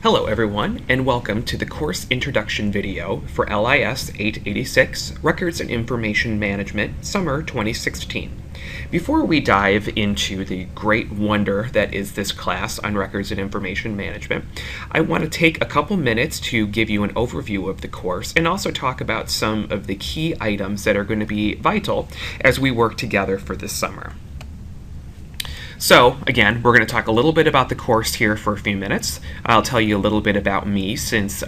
Hello everyone, and welcome to the course introduction video for LIS 886, Records and Information Management, Summer 2016. Before we dive into the great wonder that is this class on Records and Information Management, I want to take a couple minutes to give you an overview of the course and also talk about some of the key items that are going to be vital as we work together for this summer. So, again, we're going to talk a little bit about the course here for a few minutes. I'll tell you a little bit about me since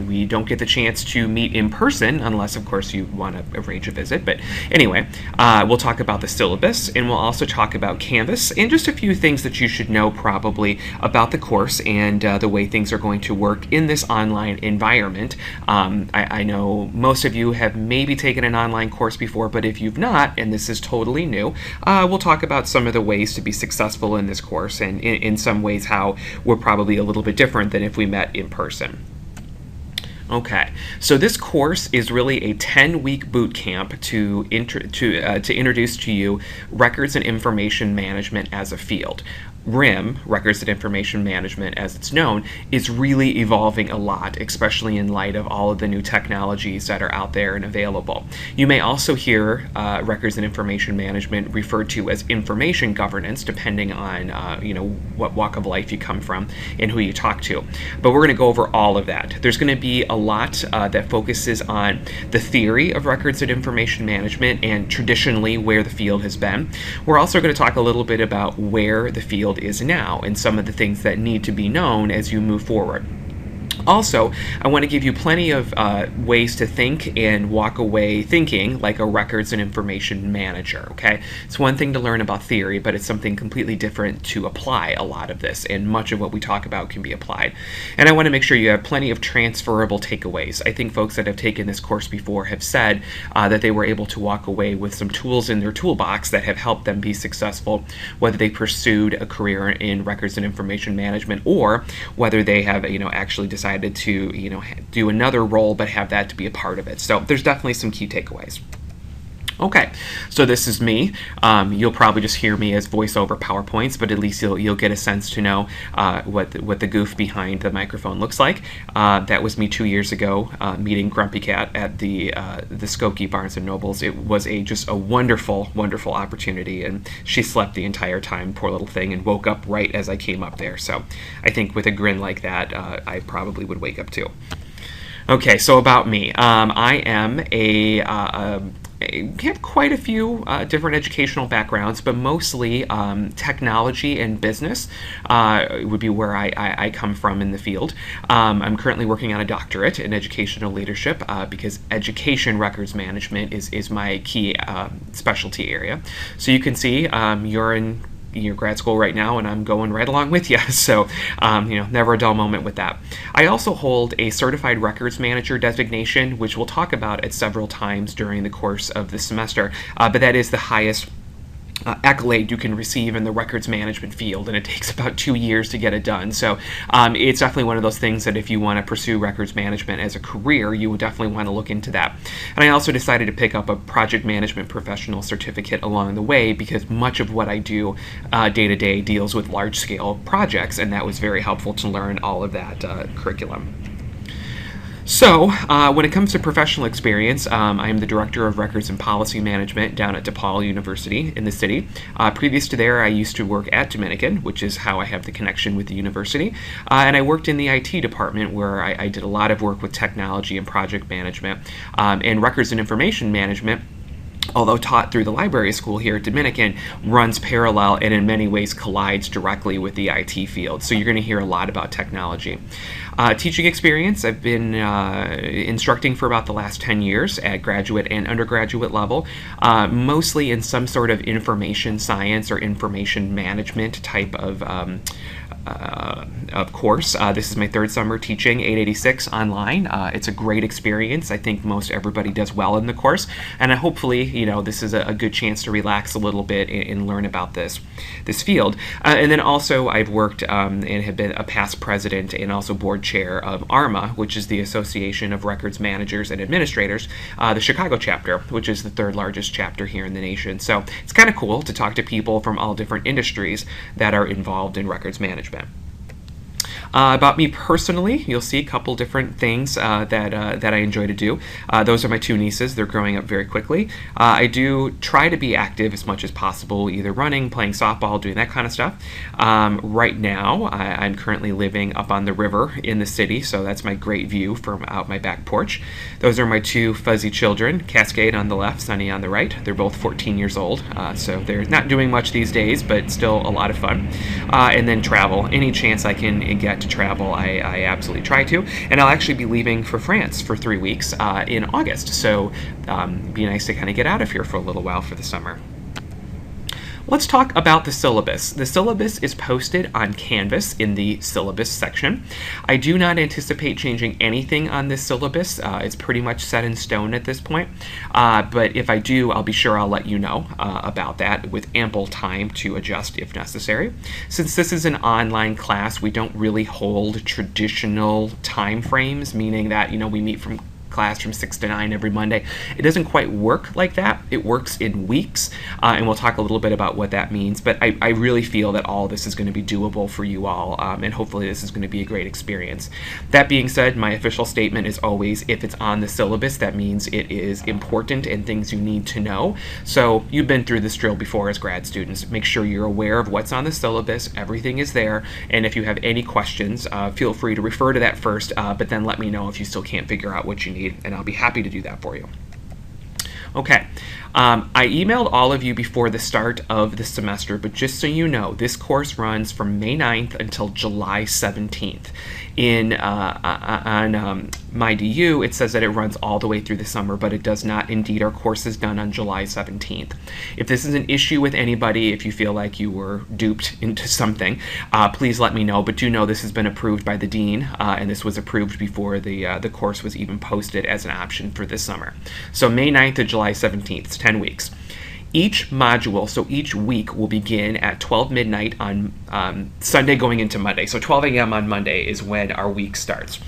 we don't get the chance to meet in person unless, of course, you want to arrange a visit. But anyway, we'll talk about the syllabus, and we'll also talk about Canvas and just a few things that you should know probably about the course and the way things are going to work in this online environment. I know most of you have maybe taken an online course before, but if you've not, and this is totally new, we'll talk about some of the ways to be successful in this course, and in some ways how we're probably a little bit different than if we met in person. Okay, so this course is really a 10-week boot camp to introduce to you records and information management as a field. RIM, Records and Information Management as it's known, is really evolving a lot, especially in light of all of the new technologies that are out there and available. You may also hear Records and Information Management referred to as information governance, depending on what walk of life you come from and who you talk to. But we're going to go over all of that. There's going to be a lot that focuses on the theory of Records and Information Management and traditionally where the field has been. We're also going to talk a little bit about where the field is now and some of the things that need to be known as you move forward. Also, I want to give you plenty of ways to think and walk away thinking like a records and information manager, okay? It's one thing to learn about theory, but it's something completely different to apply a lot of this, and much of what we talk about can be applied. And I want to make sure you have plenty of transferable takeaways. I think folks that have taken this course before have said that they were able to walk away with some tools in their toolbox that have helped them be successful, whether they pursued a career in records and information management or whether they have actually decided to do another role but have that to be a part of it. So there's definitely some key takeaways. Okay, so this is me. You'll probably just hear me as voiceover PowerPoints, but at least you'll get a sense to know what the goof behind the microphone looks like. That was me 2 years ago meeting Grumpy Cat at the Skokie Barnes & Nobles. It was just a wonderful, wonderful opportunity, and she slept the entire time, poor little thing, and woke up right as I came up there. So I think with a grin like that, I probably would wake up too. Okay, so about me. I am I have quite a few different educational backgrounds, but mostly technology and business would be where I come from in the field. I'm currently working on a doctorate in educational leadership because education records management is my key specialty area. So you can see you're in your grad school right now, and I'm going right along with you. So, never a dull moment with that. I also hold a Certified Records Manager designation, which we'll talk about at several times during the course of the semester, but that is the highest accolade you can receive in the records management field, and it takes about 2 years to get it done. So it's definitely one of those things that if you want to pursue records management as a career, you would definitely want to look into that. And I also decided to pick up a project management professional certificate along the way because much of what I do day to day deals with large scale projects, and that was very helpful to learn all of that curriculum. So, when it comes to professional experience, I am the Director of Records and Policy Management down at DePaul University in the city. Previous to there, I used to work at Dominican, which is how I have the connection with the university. And I worked in the IT department where I did a lot of work with technology and project management. And records and information management, although taught through the library school here at Dominican, runs parallel and in many ways collides directly with the IT field. So you're going to hear a lot about technology. Teaching experience, I've been instructing for about the last 10 years at graduate and undergraduate level, mostly in some sort of information science or information management type of course. This is my third summer teaching 886 online. It's a great experience. I think most everybody does well in the course, and hopefully, this is a good chance to relax a little bit and learn about this field. And then also, I've worked and have been a past president and also board chair of ARMA, which is the Association of Records Managers and Administrators, the Chicago chapter, which is the third largest chapter here in the nation. So it's kind of cool to talk to people from all different industries that are involved in records management. About me personally, you'll see a couple different things that I enjoy to do. Those are my two nieces. They're growing up very quickly. I do try to be active as much as possible, either running, playing softball, doing that kind of stuff. Right now, I'm currently living up on the river in the city, so that's my great view from out my back porch. Those are my two fuzzy children, Cascade on the left, Sunny on the right. They're both 14 years old, so they're not doing much these days, but still a lot of fun. And then travel. Any chance I can get to travel, I absolutely try to. And I'll actually be leaving for France for 3 weeks in August, so be nice to kind of get out of here for a little while for the summer. Let's talk about the syllabus. The syllabus is posted on Canvas in the syllabus section. I do not anticipate changing anything on this syllabus. It's pretty much set in stone at this point. But if I do, I'll be sure I'll let you know about that with ample time to adjust if necessary. Since this is an online class, we don't really hold traditional time frames, meaning that, we meet from class from 6 to 9 every Monday. It doesn't quite work like that. It works in weeks, and we'll talk a little bit about what that means, but I really feel that all this is going to be doable for you all, and hopefully this is going to be a great experience. That being said, my official statement is always, if it's on the syllabus, that means it is important and things you need to know. So you've been through this drill before as grad students. Make sure you're aware of what's on the syllabus. Everything is there, and if you have any questions, feel free to refer to that first, but then let me know if you still can't figure out what you need, and I'll be happy to do that for you. Okay, I emailed all of you before the start of the semester, but just so you know, this course runs from May 9th until July 17th. On MyDU, it says that it runs all the way through the summer, but it does not. Indeed, our course is done on July 17th. If this is an issue with anybody, if you feel like you were duped into something, please let me know, but do know this has been approved by the dean, and this was approved before the course was even posted as an option for this summer. So May 9th to July 17th, it's 10 weeks. Each module, so each week, will begin at 12 midnight on Sunday going into Monday. So 12 a.m. on Monday is when our week starts.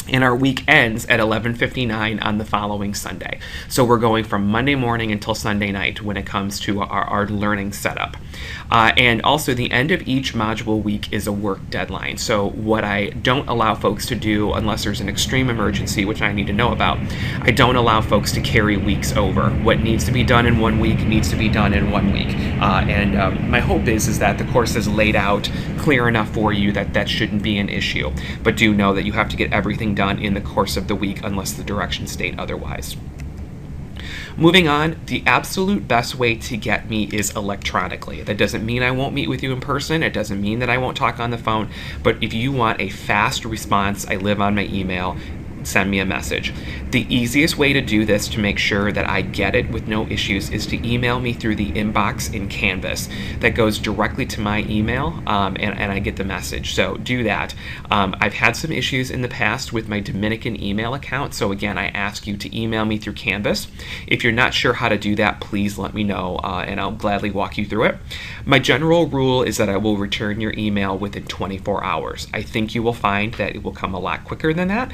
And our week ends at 11:59 on the following Sunday. So we're going from Monday morning until Sunday night when it comes to our learning setup. And also the end of each module week is a work deadline. So what I don't allow folks to do, unless there's an extreme emergency, which I need to know about, I don't allow folks to carry weeks over. What needs to be done in 1 week needs to be done in 1 week. And my hope is that the course is laid out clear enough for you that that shouldn't be an issue. But do know that you have to get everything done in the course of the week unless the directions state otherwise. Moving on, the absolute best way to get me is electronically. That doesn't mean I won't meet with you in person. It doesn't mean that I won't talk on the phone. But if you want a fast response, I live on my email. Send me a message. The easiest way to do this to make sure that I get it with no issues is to email me through the inbox in Canvas. That goes directly to my email, and I get the message. So do that. I've had some issues in the past with my Dominican email account, so again, I ask you to email me through Canvas. If you're not sure how to do that, please let me know, and I'll gladly walk you through it. My general rule is that I will return your email within 24 hours. I think you will find that it will come a lot quicker than that,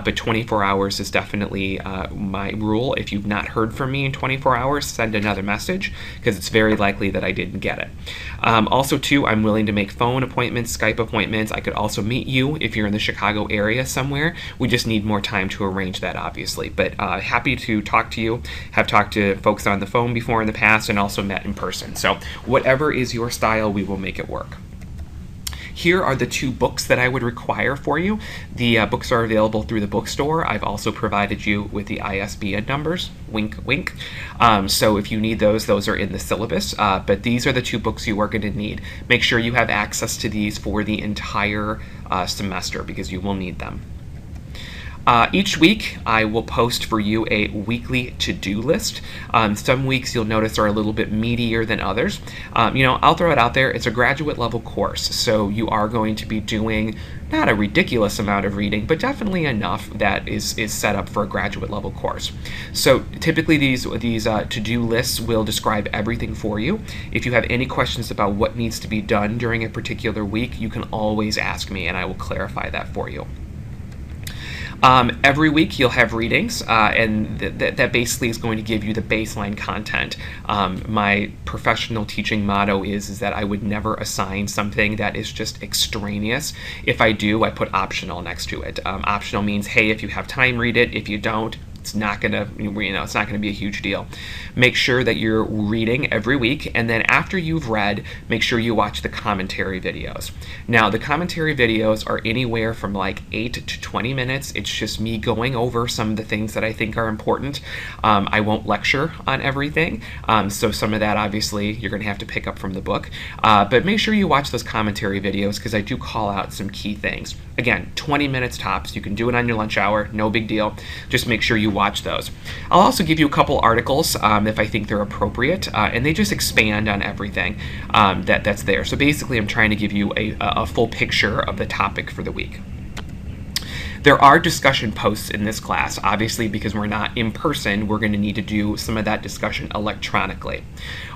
but 24 hours is definitely my rule. If you've not heard from me in 24 hours, send another message, because it's very likely that I didn't get it. Also, too, I'm willing to make phone appointments, Skype appointments. I could also meet you if you're in the Chicago area somewhere. We just need more time to arrange that, obviously. But happy to talk to you. Have talked to folks on the phone before in the past and also met in person. So whatever is your style, we will make it work. Here are the 2 books that I would require for you. The books are available through the bookstore. I've also provided you with the ISBN numbers, wink, wink. So if you need those are in the syllabus, but these are the 2 books you are going to need. Make sure you have access to these for the entire semester, because you will need them. Each week, I will post for you a weekly to-do list. Some weeks you'll notice are a little bit meatier than others. I'll throw it out there. It's a graduate level course, so you are going to be doing not a ridiculous amount of reading, but definitely enough that is set up for a graduate level course. So typically these to-do lists will describe everything for you. If you have any questions about what needs to be done during a particular week, you can always ask me and I will clarify that for you. Every week you'll have readings, and that basically is going to give you the baseline content. My professional teaching motto is that I would never assign something that is just extraneous. If I do, I put optional next to it. Optional means, hey, if you have time, read it. If you don't, it's not gonna, it's not gonna be a huge deal. Make sure that you're reading every week, and then after you've read, make sure you watch the commentary videos. Now, the commentary videos are anywhere from like 8 to 20 minutes. It's just me going over some of the things that I think are important. I won't lecture on everything, so some of that obviously you're gonna have to pick up from the book. But make sure you watch those commentary videos because I do call out some key things. Again, 20 minutes tops. You can do it on your lunch hour, no big deal. Just make sure you watch those. I'll also give you a couple articles if I think they're appropriate, and they just expand on everything that's there. So basically, I'm trying to give you a full picture of the topic for the week. There are discussion posts in this class. Obviously, because we're not in person, we're going to need to do some of that discussion electronically.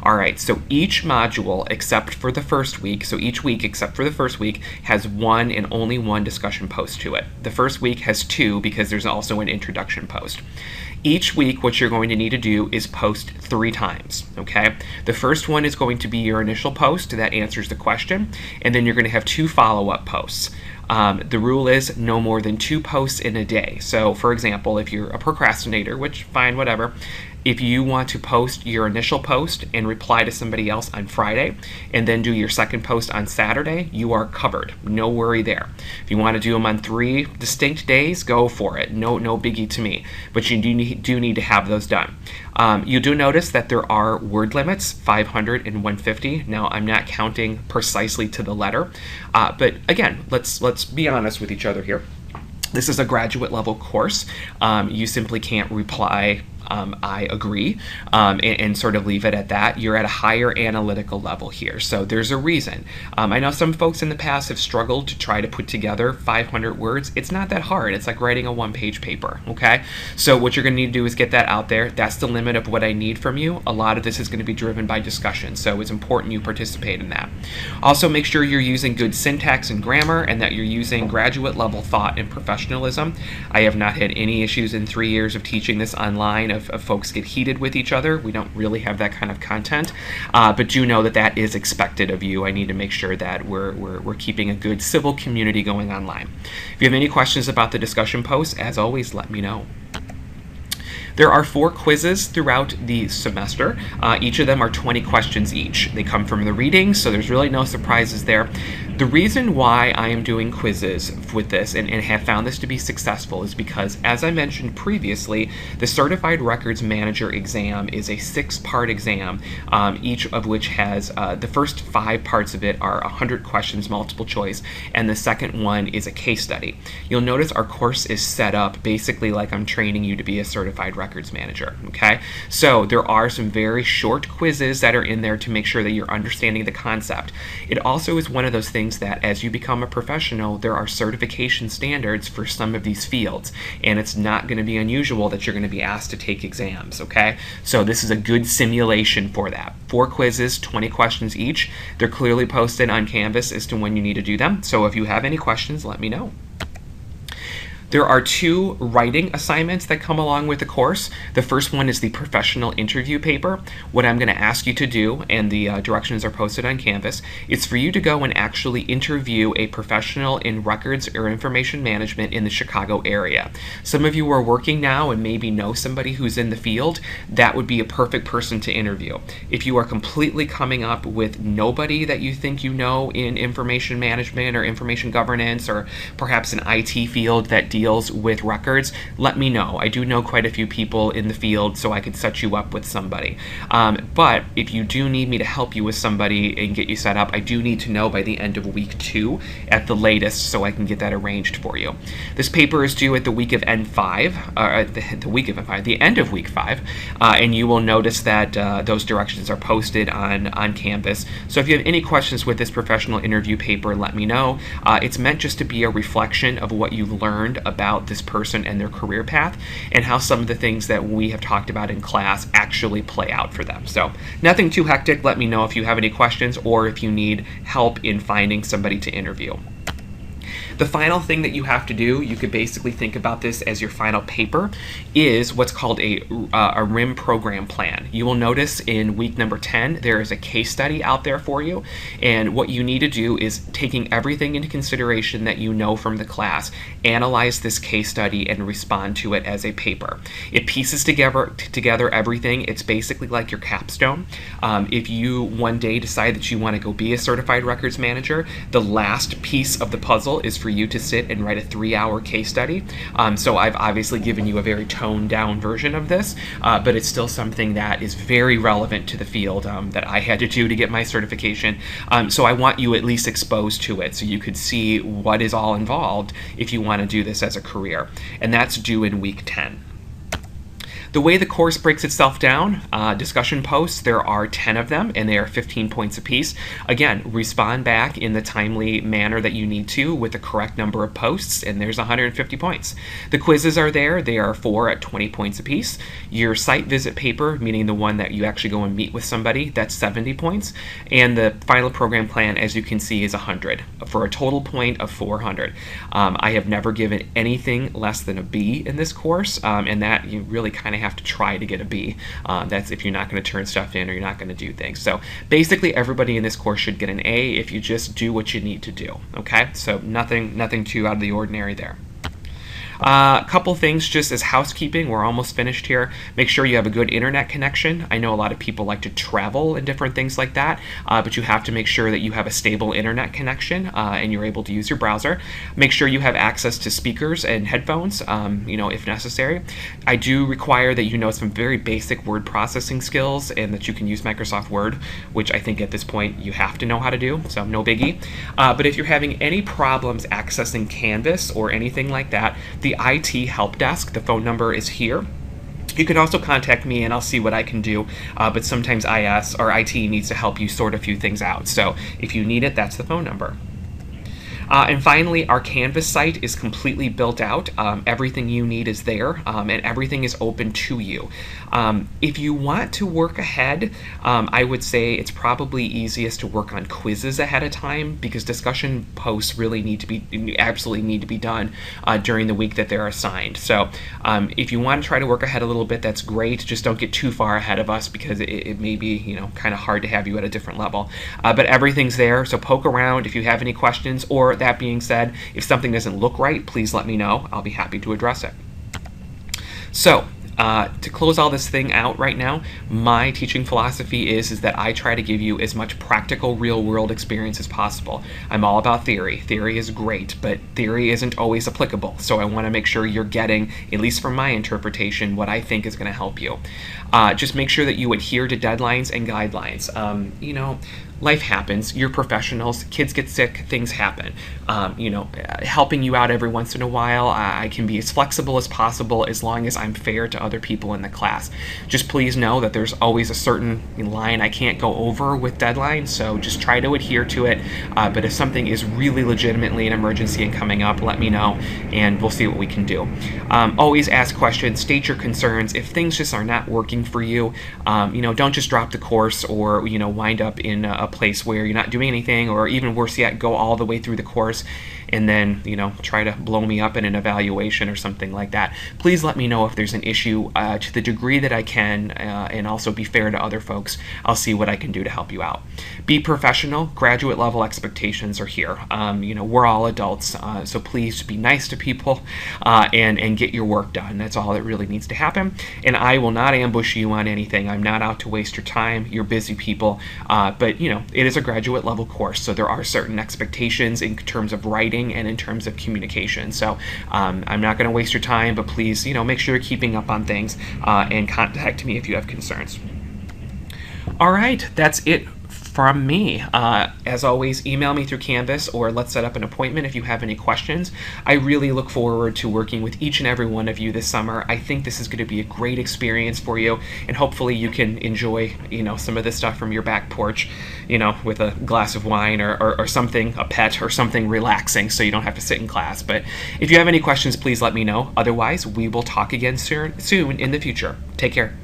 All right, so each module except for the first week, so each week except for the first week has one and only one discussion post to it. The first week has two because there's also an introduction post. Each week, what you're going to need to do is post 3 times, okay? The first one is going to be your initial post that answers the question, and then you're going to have 2 follow-up posts. The rule is no more than 2 posts in a day. So, for example, if you're a procrastinator, which fine, whatever, if you want to post your initial post and reply to somebody else on Friday and then do your second post on Saturday, you are covered. No worry there. If you want to do them on 3 distinct days, go for it. No biggie to me. But you do need to have those done. You do notice that there are word limits, 500 and 150. Now, I'm not counting precisely to the letter, but again, let's be honest with each other here. This is a graduate level course. You simply can't reply I agree, and sort of leave it at that. You're at a higher analytical level here, so there's a reason. I know some folks in the past have struggled to try to put together 500 words. It's not that hard. It's like writing a 1-page paper, okay? So what you're going to need to do is get that out there. That's the limit of what I need from you. A lot of this is going to be driven by discussion, so it's important you participate in that. Also, make sure you're using good syntax and grammar and that you're using graduate level thought and professionalism. I have not had any issues in 3 years of teaching this online of folks get heated with each other. We don't really have that kind of content, but do know that that is expected of you. I need to make sure that we're keeping a good civil community going online. If you have any questions about the discussion posts, as always, let me know. There are 4 quizzes throughout the semester. Each of them are 20 questions each. They come from the readings, so there's really no surprises there. The reason why I am doing quizzes with this and have found this to be successful is because, as I mentioned previously, the Certified Records Manager exam is a 6-part exam, each of which has the first 5 parts of it are 100 questions multiple choice, and the second one is a case study. You'll notice our course is set up basically like I'm training you to be a Certified Records Manager, okay? So there are some very short quizzes that are in there to make sure that you're understanding the concept. It also is one of those things that as you become a professional, there are certification standards for some of these fields, and it's not going to be unusual that you're going to be asked to take exams, okay? So this is a good simulation for that. 4 quizzes, 20 questions each. They're clearly posted on Canvas as to when you need to do them, so if you have any questions, let me know. There are 2 writing assignments that come along with the course. The first one is the professional interview paper. What I'm going to ask you to do, and the directions are posted on Canvas, is for you to go and actually interview a professional in records or information management in the Chicago area. Some of you are working now and maybe know somebody who's in the field. That would be a perfect person to interview. If you are completely coming up with nobody that you think you know in information management or information governance or perhaps an IT field that deals with records, let me know. I do know quite a few people in the field, so I could set you up with somebody. But if you do need me to help you with somebody and get you set up, I do need to know by the end of week 2 at the latest, so I can get that arranged for you. This paper is due at the week of N5, the end of week 5, and you will notice that those directions are posted on Canvas. So if you have any questions with this professional interview paper, let me know. It's meant just to be a reflection of what you've learned about this person and their career path and how some of the things that we have talked about in class actually play out for them. So nothing too hectic. Let me know if you have any questions or if you need help in finding somebody to interview. The final thing that you have to do, you could basically think about this as your final paper, is what's called a RIM program plan. You will notice in week number 10 there is a case study out there for you, and what you need to do is, taking everything into consideration that you know from the class, analyze this case study and respond to it as a paper. It pieces together everything. It's basically like your capstone. If you one day decide that you want to go be a certified records manager, the last piece of the puzzle is for you to sit and write a 3-hour case study. So I've obviously given you a very toned down version of this, but it's still something that is very relevant to the field that I had to do to get my certification. So I want you at least exposed to it so you could see what is all involved if you want to do this as a career. And that's due in week 10. The way the course breaks itself down, discussion posts, there are 10 of them, and they are 15 points apiece. Again, respond back in the timely manner that you need to with the correct number of posts, and there's 150 points. The quizzes are there. They are 4 at 20 points apiece. Your site visit paper, meaning the one that you actually go and meet with somebody, that's 70 points. And the final program plan, as you can see, is 100, for a total point of 400. I have never given anything less than a B in this course, and that you really kind of have to try to get a B. That's if you're not going to turn stuff in or you're not going to do things. So basically everybody in this course should get an A if you just do what you need to do. Okay, so nothing too out of the ordinary there. A couple things just as housekeeping. We're almost finished here. Make sure you have a good internet connection. I know a lot of people like to travel and different things like that, but you have to make sure that you have a stable internet connection and you're able to use your browser. Make sure you have access to speakers and headphones, if necessary. I do require that you know some very basic word processing skills and that you can use Microsoft Word, which I think at this point you have to know how to do, so no biggie. But if you're having any problems accessing Canvas or anything like that, the IT help desk, the phone number is here. You can also contact me and I'll see what I can do, but sometimes IS or IT needs to help you sort a few things out. So if you need it, that's the phone number. And finally, our Canvas site is completely built out. Everything you need is there, and everything is open to you. If you want to work ahead, I would say it's probably easiest to work on quizzes ahead of time, because discussion posts really absolutely need to be done during the week that they're assigned. So if you want to try to work ahead a little bit, that's great. Just don't get too far ahead of us, because it may be kind of hard to have you at a different level. But everything's there, so poke around if you have any questions, or that being said, if something doesn't look right, please let me know. I'll be happy to address it. So, to close all this thing out right now, my teaching philosophy is that I try to give you as much practical real-world experience as possible. I'm all about theory. Theory is great, but theory isn't always applicable, so I want to make sure you're getting, at least from my interpretation, what I think is going to help you. Just make sure that you adhere to deadlines and guidelines. Life happens. You're professionals. Kids get sick. Things happen. Helping you out every once in a while, I can be as flexible as possible as long as I'm fair to other people in the class. Just please know that there's always a certain line I can't go over with deadlines, so just try to adhere to it. But if something is really legitimately an emergency and coming up, let me know, and we'll see what we can do. Always ask questions. State your concerns. If things just are not working for you, don't just drop the course or wind up in a place where you're not doing anything, or even worse yet, go all the way through the course and then try to blow me up in an evaluation or something like that. Please let me know if there's an issue to the degree that I can, and also be fair to other folks. I'll see what I can do to help you out. Be professional. Graduate level expectations are here. We're all adults, so please be nice to people and get your work done. That's all that really needs to happen. And I will not ambush you on anything. I'm not out to waste your time. You're busy people, but it is a graduate level course, so there are certain expectations in terms of writing and in terms of communication. So I'm not going to waste your time, but please, make sure you're keeping up on things and contact me if you have concerns. All right, that's it from me. As always, email me through Canvas, or let's set up an appointment if you have any questions. I really look forward to working with each and every one of you this summer. I think this is going to be a great experience for you, and hopefully you can enjoy some of this stuff from your back porch, with a glass of wine or something, a pet or something relaxing, so you don't have to sit in class. But if you have any questions, please let me know. Otherwise, we will talk again soon in the future. Take care.